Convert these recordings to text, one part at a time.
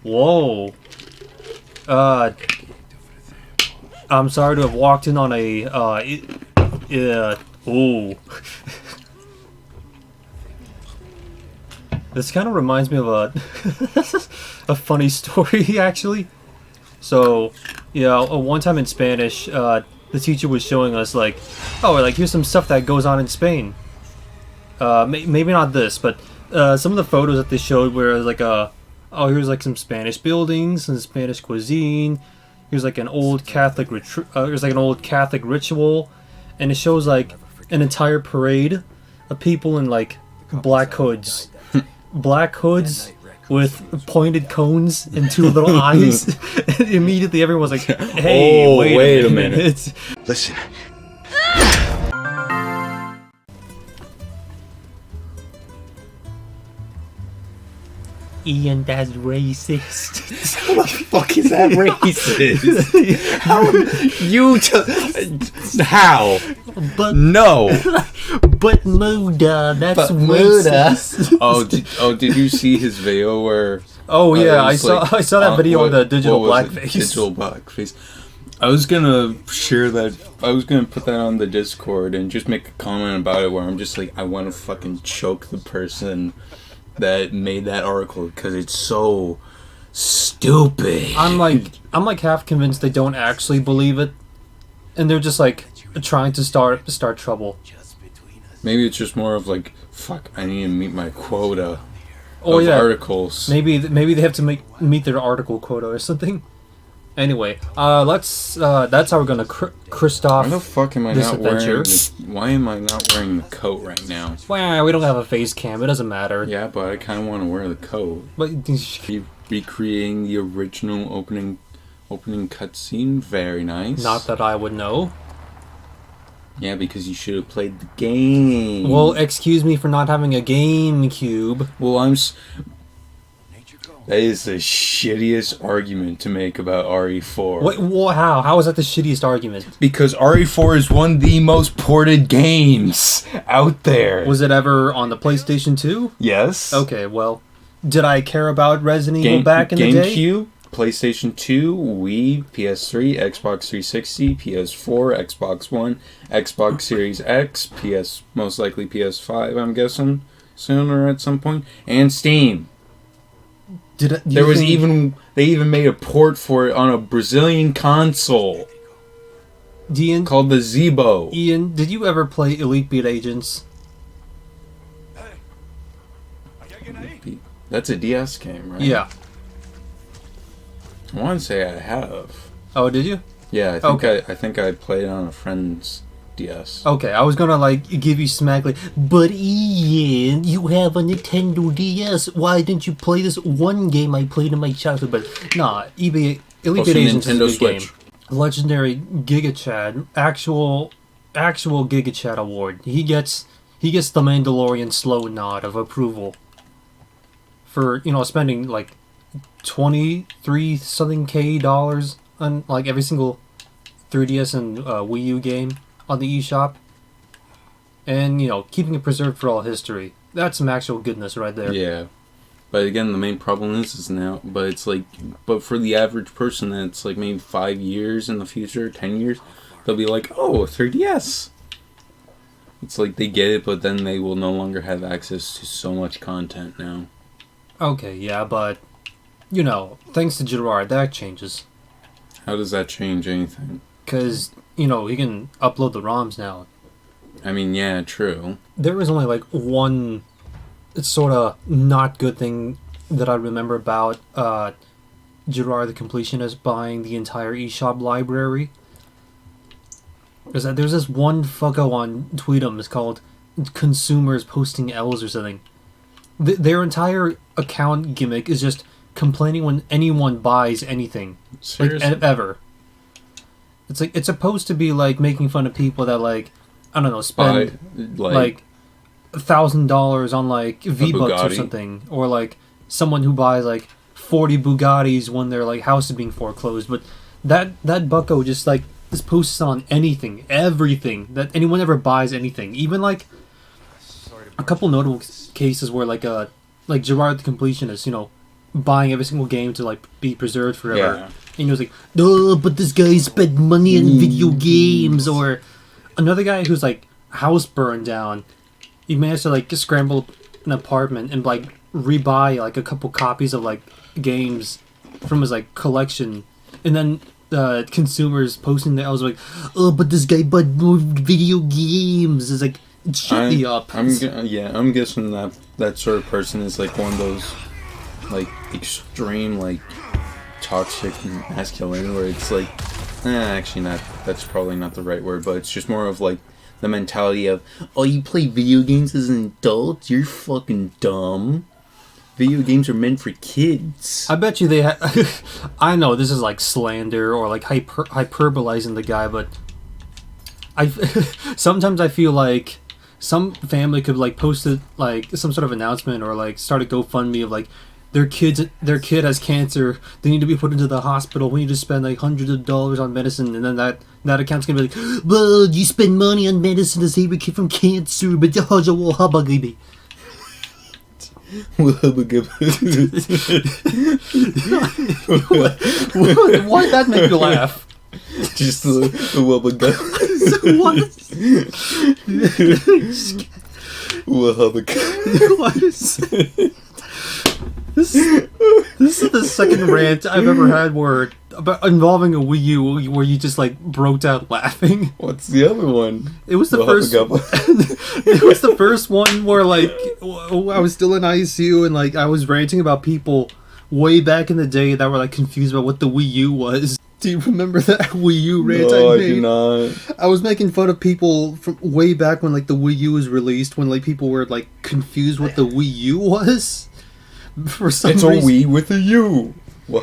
Whoa. I'm sorry to have walked in on a, ooh. This kind of reminds me of a funny story, actually. So, yeah, one time in Spanish, the teacher was showing us, like, oh, like, here's some stuff that goes on in Spain. Maybe not this, but some of the photos that they showed were like oh, here's like some Spanish buildings and Spanish cuisine. Here's like an old Catholic here's like an old Catholic ritual, and it shows like an entire parade of people in like black hoods, with pointed cones and two little eyes. And immediately everyone was like, "Hey, oh, wait a minute. Listen." Ian, that's racist. How the fuck is that racist? How? But No. but murder, that's racist. Did you see his video where? Oh yeah, I saw that video what, of the digital what was it? blackface. Digital blackface. I was gonna share that. I was gonna put that on the Discord and just make a comment about it where I'm just like, I want to fucking choke the person that made that article because it's so stupid. I'm like half convinced they don't actually believe it, and they're just like trying to start trouble. Maybe it's just more of like, fuck, I need to meet my quota of articles. Maybe they have to meet their article quota or something. Anyway, that's how we're gonna Christoph. Why the fuck am I this not adventure. wearing? Why am I not wearing the coat right now? Well, we don't have a face cam. It doesn't matter. Yeah, but I kind of want to wear the coat. But Recreating the original opening cutscene. Very nice. not that I would know. Yeah, because you should have played the game. Well, excuse me for not having a GameCube. Well, that is the shittiest argument to make about RE4. Wait, how? How is that the shittiest argument? Because RE4 is one of the most ported games out there. Was it ever on the PlayStation 2? Yes. Okay, well, did I care about Resident Evil back in the day? GameCube, PlayStation 2, Wii, PS3, Xbox 360, PS4, Xbox One, Xbox Series X, most likely PS5, I'm guessing, sooner at some point, and Steam. They even made a port for it on a Brazilian console called the Zebo. Ian, did you ever play Elite Beat Agents? That's a DS game, right? Yeah. I want to say I have. Oh, did you? Yeah, I think I played it on a friend's DS. Okay, I was gonna give you smack but Ian, you have a Nintendo DS. Why didn't you play this one game I played in my childhood? But nah, Elite Beat Agents is a good game. Legendary Giga Chad, actual Giga Chad award. He gets the Mandalorian slow nod of approval for spending like $23 something K on like every single 3DS and Wii U game on the eShop, and keeping it preserved for all history. That's some actual goodness right there. Yeah, but again, the main problem is now. But for the average person, that's like maybe 5 years in the future, 10 years, they'll be like, "Oh, 3DS." It's like they get it, but then they will no longer have access to so much content now. Okay, yeah, but thanks to Gerard, that changes. How does that change anything? Because he can upload the ROMs now. I mean, yeah, true. There was only like one sort of not good thing that I remember about Gerard the Completionist buying the entire eShop library. Is that there's this one fucko on Tweetum, it's called Consumers Posting L's or something. Their entire account gimmick is just complaining when anyone buys anything. Seriously? Like, ever. It's like, it's supposed to be like making fun of people that like, I don't know, spend like $1,000 on like V-Bucks or something, or like someone who buys like 40 Bugattis when their like house is being foreclosed. But that bucko just like is posted on anything, everything that anyone ever buys anything, even like a couple notable cases where like Gerard the Completionist, buying every single game to like be preserved forever. Yeah. And he was like, "Oh, but this guy spent money on video games." Or another guy who's like house burned down. He managed to like scramble an apartment and like rebuy like a couple copies of like games from his like collection, and then consumers posting that I was like, "Oh, but this guy bought more video games." It's like, shut me up. I'm guessing that sort of person is like one of those like extreme like toxic masculine where it's like, actually not. That's probably not the right word, but it's just more of like the mentality of, oh, you play video games as an adult? You're fucking dumb. Video games are meant for kids. I bet you they I know this is like slander or like hyperbolizing the guy, but I sometimes I feel like some family could like post it, like some sort of announcement or like start a GoFundMe of like their kid has cancer, they need to be put into the hospital, we need to spend like hundreds of dollars on medicine, and then that account's gonna be like, well, you spend money on medicine to save your kid from cancer, but baby. Why'd that make you laugh? Just the wubba What is this is the second rant I've ever had involving a Wii U where you just like broke out laughing. What's the other one? It was the first. It was the first one where like I was still in ICU and like I was ranting about people way back in the day that were like confused about what the Wii U was. Do you remember that Wii U rant I made? No, I do not. I was making fun of people from way back when like the Wii U was released, when like people were like confused what the Wii U was. For some reason. It's a Wii with a U. I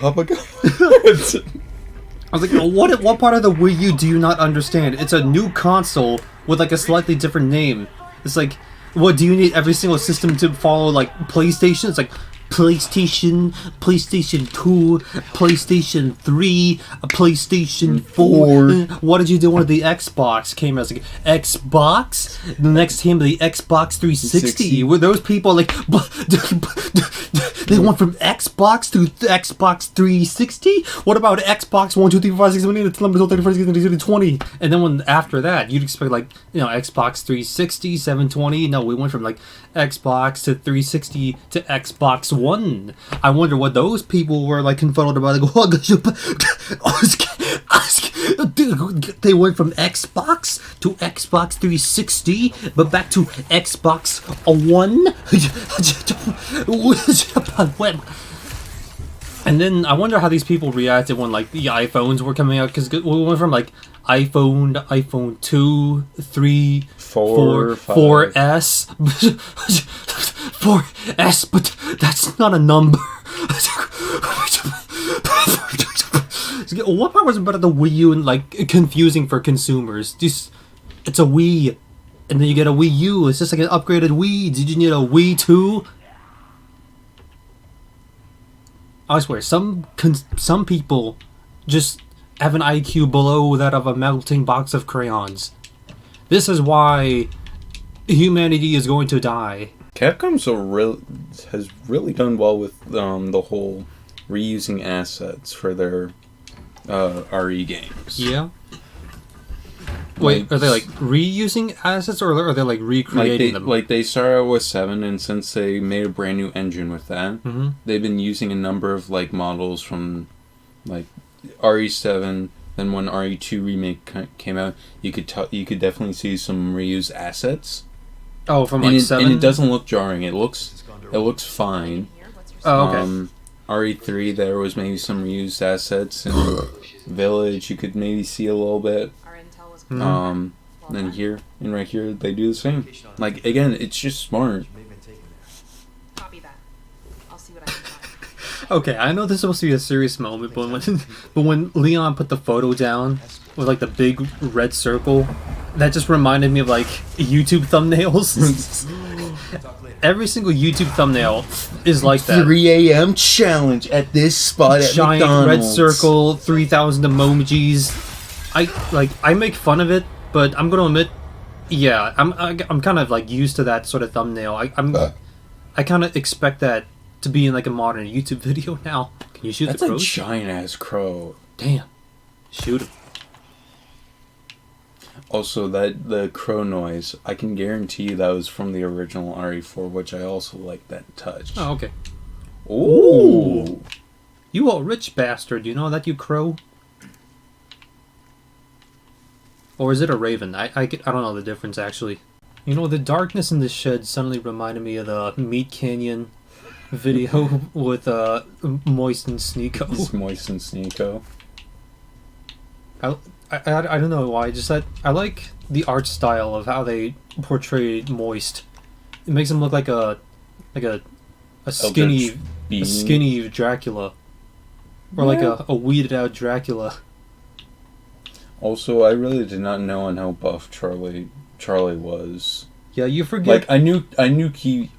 was like, what part of the Wii U do you not understand? It's a new console with like a slightly different name. It's like, what, do you need every single system to follow like PlayStation? It's like PlayStation 2, PlayStation 3, a PlayStation 4. What did you do when the Xbox came out? It's like, Xbox? The next came the Xbox 360. Were those people like, they went from Xbox to Xbox 360? What about Xbox 1, 2, 3, 4, 5, 6, 7, 8, 10, 11, 12, 13, 14, 15, 16, 17, 20? And then when after that, you'd expect like, you know, Xbox 360, 720. No, we went from like Xbox to 360 to Xbox One. I wonder what those people were like confuddled about. They go, they went from Xbox to Xbox 360, but back to Xbox One. And then I wonder how these people reacted when like the iPhones were coming out, because we went from like iPhone to iPhone 2, 3, 4, 4S, 4S, but that's not a number. What part was about the Wii U and like confusing for consumers? Just, it's a Wii, and then you get a Wii U. It's just like an upgraded Wii. Did you need a Wii 2? I swear, some people just have an IQ below that of a melting box of crayons. This is why humanity is going to die. Capcom has really done well with the whole reusing assets for their RE games. Yeah. Wait, are they like reusing assets, or are they like recreating them? Like they started out with 7, and since they made a brand new engine with that, they've been using a number of like models from like RE7. Then when RE2 remake came out, you could definitely see some reused assets. Oh, from like 7, and it doesn't look jarring. It looks fine. Oh, okay. RE3, there was maybe some reused assets. In Village, you could maybe see a little bit. And right here, they do the same. Like, again, it's just smart. Okay, I know this is supposed to be a serious moment, but when Leon put the photo down with like the big red circle, that just reminded me of like YouTube thumbnails. Every single YouTube thumbnail is like that. 3 a.m. challenge at this spot at Giant McDonald's. red circle, 3,000 emojis. I make fun of it, but I'm gonna admit, yeah, I'm kind of like used to that sort of thumbnail. I kind of expect that to be in like a modern YouTube video now. Can you shoot That's the crows? a giant ass crow. Damn. Shoot him. Also, the crow noise, I can guarantee you that was from the original RE4, which I also like that touch. Oh, okay. Ooh! You a rich bastard, you know that, you crow? Or is it a raven? I don't know the difference, actually. You know, the darkness in the shed suddenly reminded me of the Meat Canyon video with Moist and Sneeko. It's Moist and Sneeko. I don't know why, just that I like the art style of how they portray Moist. It makes him look like a skinny Dracula, or like a weeded out Dracula. Also, I really did not know on how buff Charlie was. Yeah, you forget. Like I knew he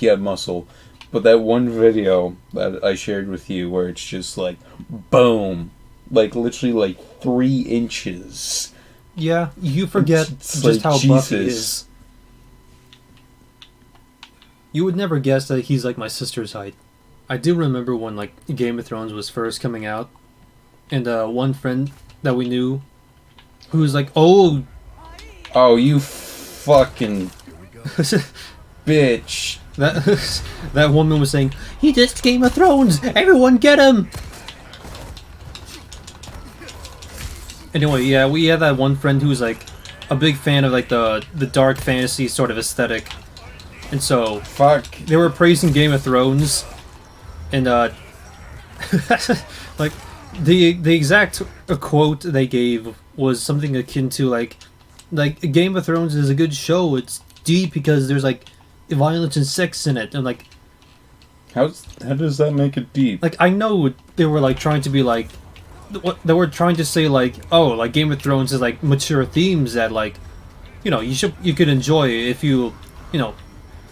had muscle, but that one video that I shared with you where it's just like boom. Like, literally, like, 3 inches. Yeah, you forget it's just like, how Jesus. buff he is. You would never guess that he's like my sister's height. I do remember when, like, Game of Thrones was first coming out, and one friend that we knew, who was like, oh, you fucking bitch. That woman was saying, he just Game of Thrones! Everyone get him! Anyway, yeah, we had that one friend who was like a big fan of like the dark fantasy sort of aesthetic, and so they were praising Game of Thrones, and like the exact quote they gave was something akin to like Game of Thrones is a good show. It's deep because there's like violence and sex in it, and like how does that make it deep? Like I know they were like trying to be like. What they were trying to say, like, oh, like Game of Thrones is like mature themes that, like, you know, you could enjoy if you know,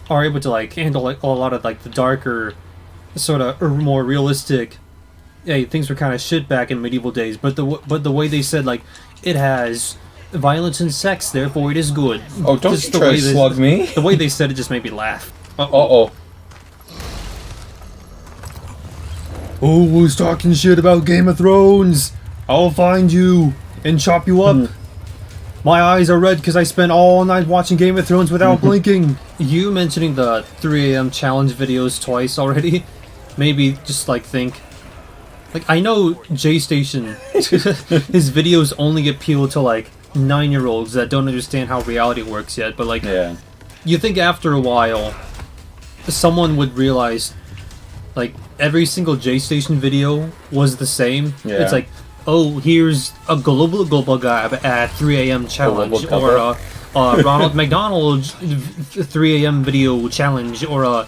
are able to like handle like a lot of like the darker, sort of more realistic. Hey, things were kind of shit back in medieval days, but the way they said like it has violence and sex, therefore it is good. Oh, don't just you try to slug me? The way they said it just made me laugh. Uh-oh. Oh, who's talking shit about Game of Thrones? I'll find you and chop you up. My eyes are red because I spent all night watching Game of Thrones without blinking. You mentioning the 3 a.m. challenge videos twice already, maybe just like think. Like, I know J-Station, his videos only appeal to like 9-year-olds that don't understand how reality works yet, but like, you think after a while, someone would realize, like, every single J-Station video was the same. Yeah. It's like, oh, here's a global guy at 3 a.m. challenge, or Ronald McDonald's 3 a.m. video challenge, or a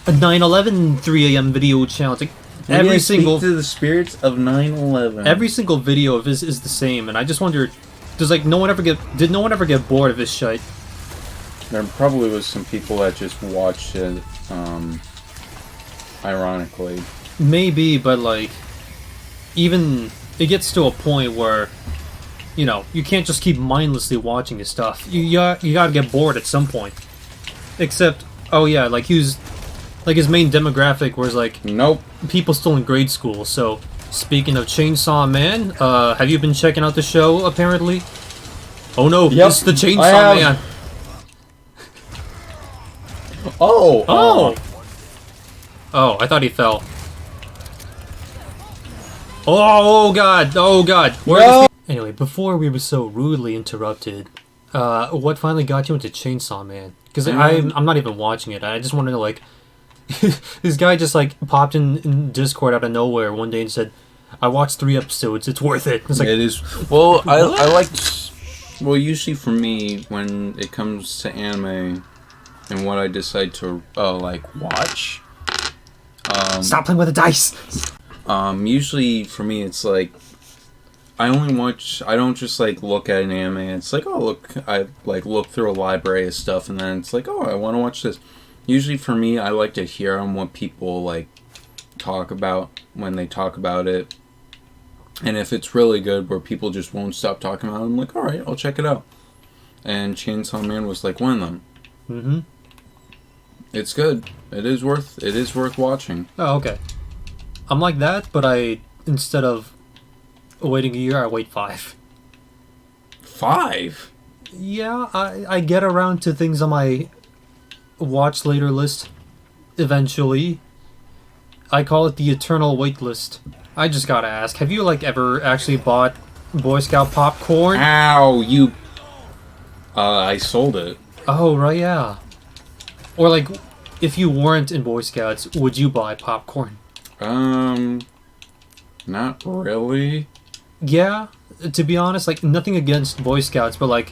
9/11 3 a.m. video challenge. Like, every single to the spirits of 9/11. Every single video of his is the same, and I just wonder, did no one ever get bored of this shit? There probably was some people that just watched it. Ironically, maybe, but like, even it gets to a point where, you know, you can't just keep mindlessly watching his stuff. You gotta get bored at some point. Except, oh yeah, like his main demographic was like, nope, people still in grade school. So, speaking of Chainsaw Man, have you been checking out the show? Apparently. Oh no, it's the Chainsaw Man. Oh, I thought he fell. Oh god! Oh god! Anyway, before we were so rudely interrupted, what finally got you into Chainsaw Man? Because I'm not even watching it. I just want to know, like, this guy just like popped in Discord out of nowhere one day and said, "I watched 3 episodes. It's worth it." It's like, it is. Well, I like. Well, usually for me, when it comes to anime, and what I decide to like watch. Stop playing with the dice! Usually for me it's like, I don't just like look at an anime and it's like, oh look, I like look through a library of stuff and then it's like, oh, I want to watch this. Usually for me, I like to hear on what people like talk about when they talk about it. And if it's really good where people just won't stop talking about it, I'm like, alright, I'll check it out. And Chainsaw Man was like one of them. It's good. It is worth watching. Oh, okay. I'm like that, but instead of waiting a year, I wait 5. 5? Yeah, I get around to things on my watch later list eventually. I call it the eternal wait list. I just gotta ask, have you ever actually bought Boy Scout popcorn? Ow, you... I sold it. Oh, right, yeah. Or if you weren't in Boy Scouts, would you buy popcorn? Not really. Yeah, to be honest, nothing against Boy Scouts, but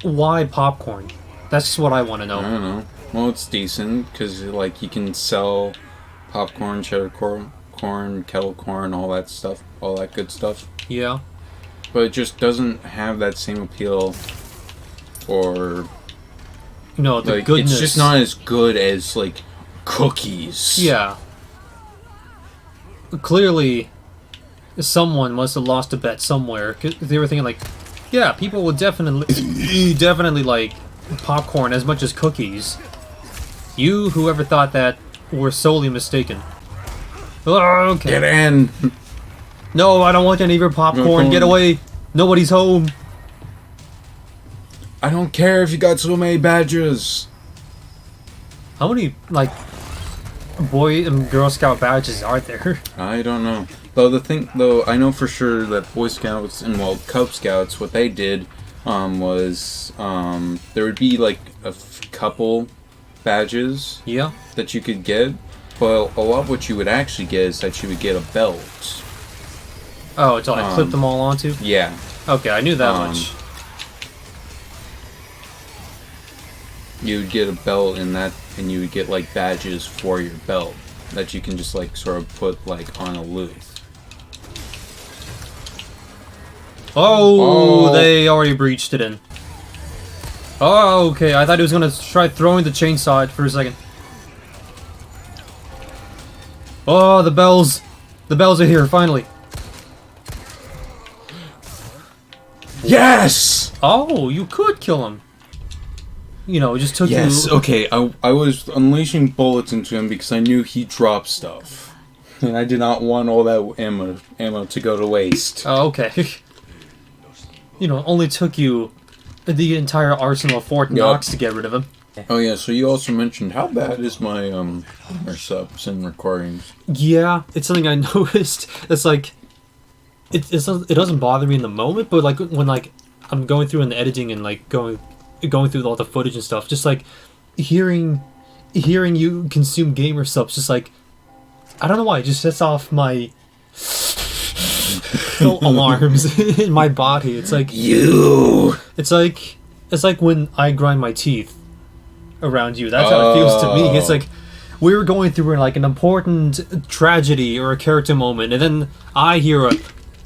why popcorn? That's just what I want to know. I don't know. Well, it's decent because you can sell popcorn, cheddar corn, kettle corn, all that stuff, all that good stuff. Yeah. But it just doesn't have that same appeal, or the goodness. It's just not as good as cookies. Yeah. Clearly, someone must have lost a bet somewhere. 'Cause they were thinking yeah, people will definitely like popcorn as much as cookies. You, whoever thought that, were solely mistaken. Oh, okay. Get in! No, I don't want any of your popcorn. Get away. Nobody's home. I don't care if you got so many badges. How many, Boy and Girl Scout badges are there? I don't know. Though I know for sure that Boy Scouts and Cub Scouts, what they did was there would be a couple badges that you could get, but a lot of what you would actually get is that you would get a belt. Oh, until I clip them all onto? Yeah. Okay, I knew that much. You would get a belt in that, and you would get badges for your belt that you can just sort of put on a loop. Oh, they already breached it in. Oh, okay. I thought he was gonna try throwing the chainsaw at for a second. Oh, the bells. The bells are here, finally. Yes! Oh, you could kill him. It just took you... Yes, okay. I was unleashing bullets into him because I knew he dropped stuff. And I did not want all that ammo to go to waste. Oh, okay. Only took you the entire arsenal of Fort Knox to get rid of him. Oh yeah, so you also mentioned how bad is my our subs and recordings. Yeah, it's something I noticed. It's it doesn't bother me in the moment, but when I'm going through and editing and going through all the footage and stuff, just hearing you consume gamer subs, just I don't know why, it just sets off my alarms in my body. It's you. It's like when I grind my teeth around you. That's how it feels to me. It's we were going through an important tragedy or a character moment, and then I hear a.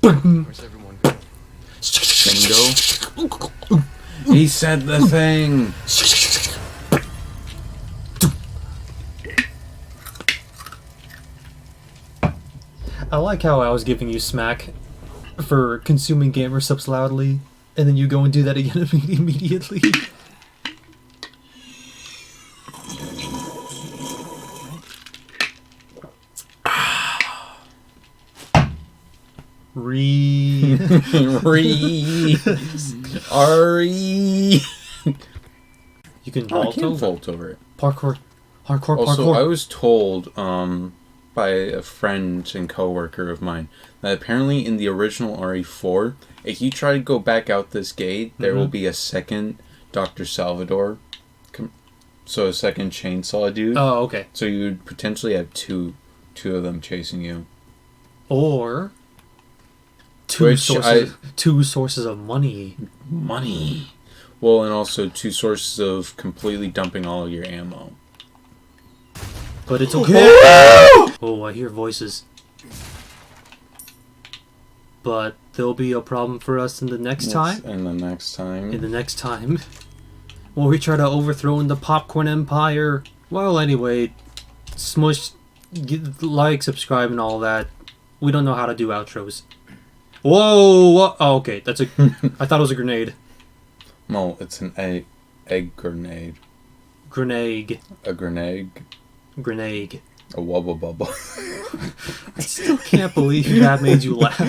Where's everyone? Bingo. He said the thing. I like how I was giving you smack for consuming gamer subs loudly, and then you go and do that again immediately. Re. Ari. You can vault over it. Parkour. Also, Parkour. I was told by a friend and coworker of mine that apparently in the original RE4, if you try to go back out this gate, there will be a second Dr. Salvador. So a second chainsaw dude. Oh, okay. So you would potentially have two of them chasing you. Or two sources of money. Money. Well, and also 2 sources of completely dumping all of your ammo. But it's okay. Oh, I hear voices. But there'll be a problem for us in the next time. In the next time. When we try to overthrow the Popcorn Empire. Well, anyway, smush, like, subscribe, and all that. We don't know how to do outros. Whoa! Oh, okay. That's I thought it was a grenade. No, it's an egg grenade. Grenade. A grenade. Grenade. A wubba bubba. I still can't believe that made you laugh.